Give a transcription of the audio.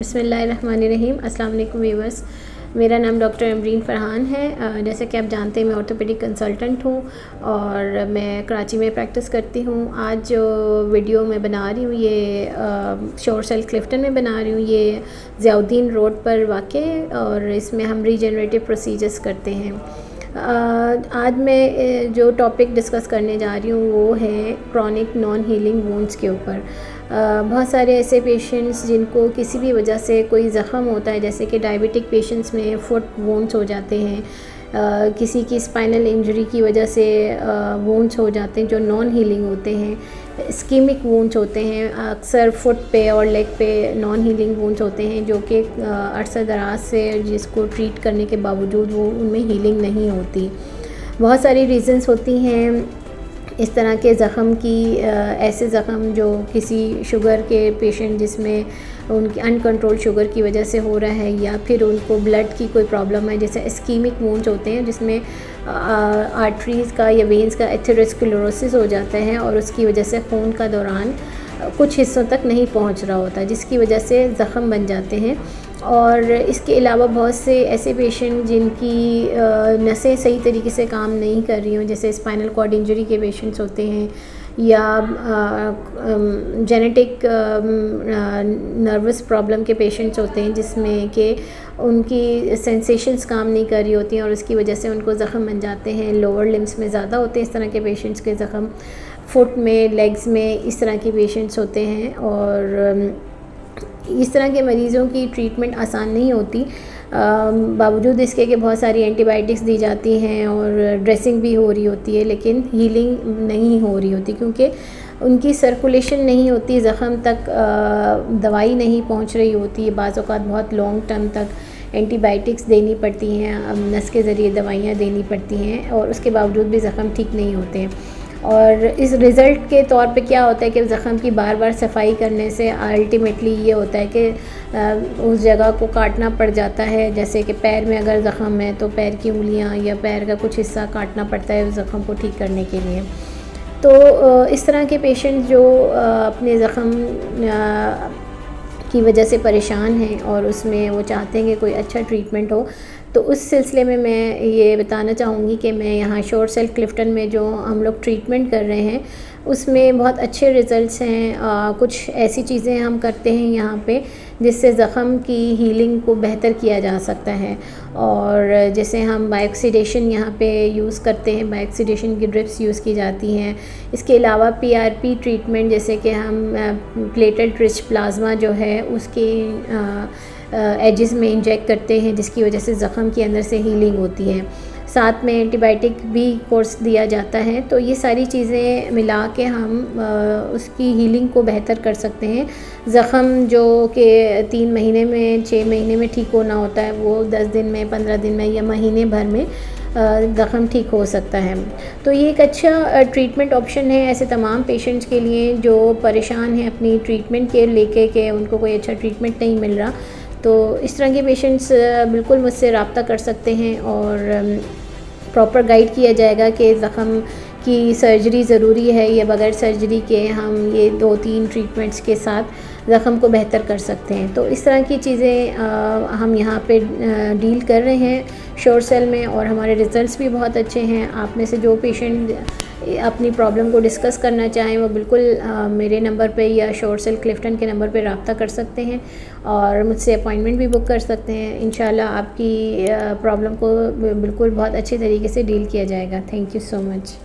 बिस्मिल्लाहिर्रहमानिर्रहीम। अस्सलाम वालेकुम व्यूअर्स, मेरा नाम डॉक्टर अमरीन फ़रहान है। जैसे कि आप जानते हैं मैं ऑर्थोपेडिक कंसल्टेंट हूँ और मैं कराची में प्रैक्टिस करती हूँ। आज जो वीडियो मैं बना रही हूँ ये शोर सेल क्लिफ्टन में बना रही हूँ। ये ज़ियाउद्दीन रोड पर वाक़ है और इसमें हम रीजनरेटिव प्रोसीजर्स करते हैं। आज मैं जो टॉपिक डिस्कस करने जा रही हूँ वो है क्रॉनिक नॉन हीलिंग वुंड्स के ऊपर। बहुत सारे ऐसे पेशेंट्स जिनको किसी भी वजह से कोई ज़ख़म होता है, जैसे कि डायबिटिक पेशेंट्स में फुट वुंड्स हो जाते हैं, किसी की स्पाइनल इंजरी की वजह से वुंड्स हो जाते हैं जो नॉन हीलिंग होते हैं, इस्कीमिक वुंड्स होते हैं, अक्सर फुट पे और लेग पे नॉन हीलिंग वुंड्स होते हैं जो कि अरसा दराज से जिसको ट्रीट करने के बावजूद वो उनमें हीलिंग नहीं होती। बहुत सारी रीज़न्स होती हैं इस तरह के ज़ख़म की। ऐसे ज़ख़म जो किसी शुगर के पेशेंट जिसमें उनकी अनकंट्रोल शुगर की वजह से हो रहा है, या फिर उनको ब्लड की कोई प्रॉब्लम है, जैसे इस्कीमिक वुंड्स होते हैं जिसमें आर्टरीज़ का या वेंस का एथेरोस्क्लेरोसिस हो जाता है और उसकी वजह से खून का दौरान कुछ हिस्सों तक नहीं पहुंच रहा होता, जिसकी वजह से ज़ख़म बन जाते हैं। और इसके अलावा बहुत से ऐसे पेशेंट जिनकी नसें सही तरीके से काम नहीं कर रही हों, जैसे स्पाइनल कॉर्ड इंजरी के पेशेंट्स होते हैं या जेनेटिक नर्वस प्रॉब्लम के पेशेंट्स होते हैं जिसमें कि उनकी सेंसेशंस काम नहीं कर रही होती हैं और उसकी वजह से उनको ज़ख़म बन जाते हैं। लोअर लिम्स में ज़्यादा होते हैं इस तरह के पेशेंट्स के ज़ख़म, फुट में, लेग्स में, इस तरह के पेशेंट्स होते हैं। और इस तरह के मरीज़ों की ट्रीटमेंट आसान नहीं होती, बावजूद इसके कि बहुत सारी एंटीबायोटिक्स दी जाती हैं और ड्रेसिंग भी हो रही होती है, लेकिन हीलिंग नहीं हो रही होती क्योंकि उनकी सर्कुलेशन नहीं होती, ज़ख़म तक दवाई नहीं पहुंच रही होती है। बाज़ औक़ात बहुत लॉन्ग टर्म तक एंटीबायोटिक्स देनी पड़ती हैं, नस के ज़रिए दवाइयाँ देनी पड़ती हैं और उसके बावजूद भी ज़ख़म ठीक नहीं होते हैं। और इस रिज़ल्ट के तौर पे क्या होता है कि ज़ख़म की बार बार सफाई करने से अल्टीमेटली ये होता है कि उस जगह को काटना पड़ जाता है। जैसे कि पैर में अगर ज़ख़म है तो पैर की उंगलियां या पैर का कुछ हिस्सा काटना पड़ता है उस ज़ख़म को ठीक करने के लिए। तो इस तरह के पेशेंट जो अपने ज़ख़म की वजह से परेशान हैं और उसमें वो चाहते हैं कि कोई अच्छा ट्रीटमेंट हो, तो उस सिलसिले में मैं ये बताना चाहूँगी कि मैं यहाँ शोर सेल क्लिफ्टन में जो हम लोग ट्रीटमेंट कर रहे हैं उसमें बहुत अच्छे रिज़ल्ट्स हैं। कुछ ऐसी चीज़ें हम करते हैं यहाँ पे जिससे ज़ख़म की हीलिंग को बेहतर किया जा सकता है। और जैसे हम बायोक्सीडेशन यहाँ पे यूज़ करते हैं, बायोक्सीडेशन की ड्रिप्स यूज़ की जाती हैं। इसके अलावा पीआरपी ट्रीटमेंट, जैसे कि हम प्लेटेड रिच प्लाज्मा जो है उसके एजेस में इंजेक्ट करते हैं जिसकी वजह से ज़ख़म के अंदर से हीलिंग होती है। साथ में एंटीबायोटिक भी कोर्स दिया जाता है। तो ये सारी चीज़ें मिला के हम उसकी हीलिंग को बेहतर कर सकते हैं। ज़ख़म जो कि 3 महीने में, 6 महीने में ठीक होना होता है वो 10 दिन में, 15 दिन में या महीने भर में ज़ख़म ठीक हो सकता है। तो ये एक अच्छा ट्रीटमेंट ऑप्शन है ऐसे तमाम पेशेंट्स के लिए जो परेशान हैं अपनी ट्रीटमेंट के लेके कि उनको कोई अच्छा ट्रीटमेंट नहीं मिल रहा। तो इस तरह के पेशेंट्स बिल्कुल मुझसे रब्ता कर सकते हैं और प्रॉपर गाइड किया जाएगा कि ज़ख़म की सर्जरी ज़रूरी है या बग़ैर सर्जरी के हम ये 2-3 ट्रीटमेंट्स के साथ ज़ख़म को बेहतर कर सकते हैं। तो इस तरह की चीज़ें हम यहाँ पे डील कर रहे हैं शोर सेल में और हमारे रिज़ल्ट्स भी बहुत अच्छे हैं। आप में से जो पेशेंट अपनी प्रॉब्लम को डिस्कस करना चाहें वो बिल्कुल मेरे नंबर पे या शोर सेल क्लिफ्टन के नंबर पे रब्ता कर सकते हैं और मुझसे अपॉइंटमेंट भी बुक कर सकते हैं। इंशाल्लाह आपकी प्रॉब्लम को बिल्कुल बहुत अच्छे तरीके से डील किया जाएगा। Thank you so much.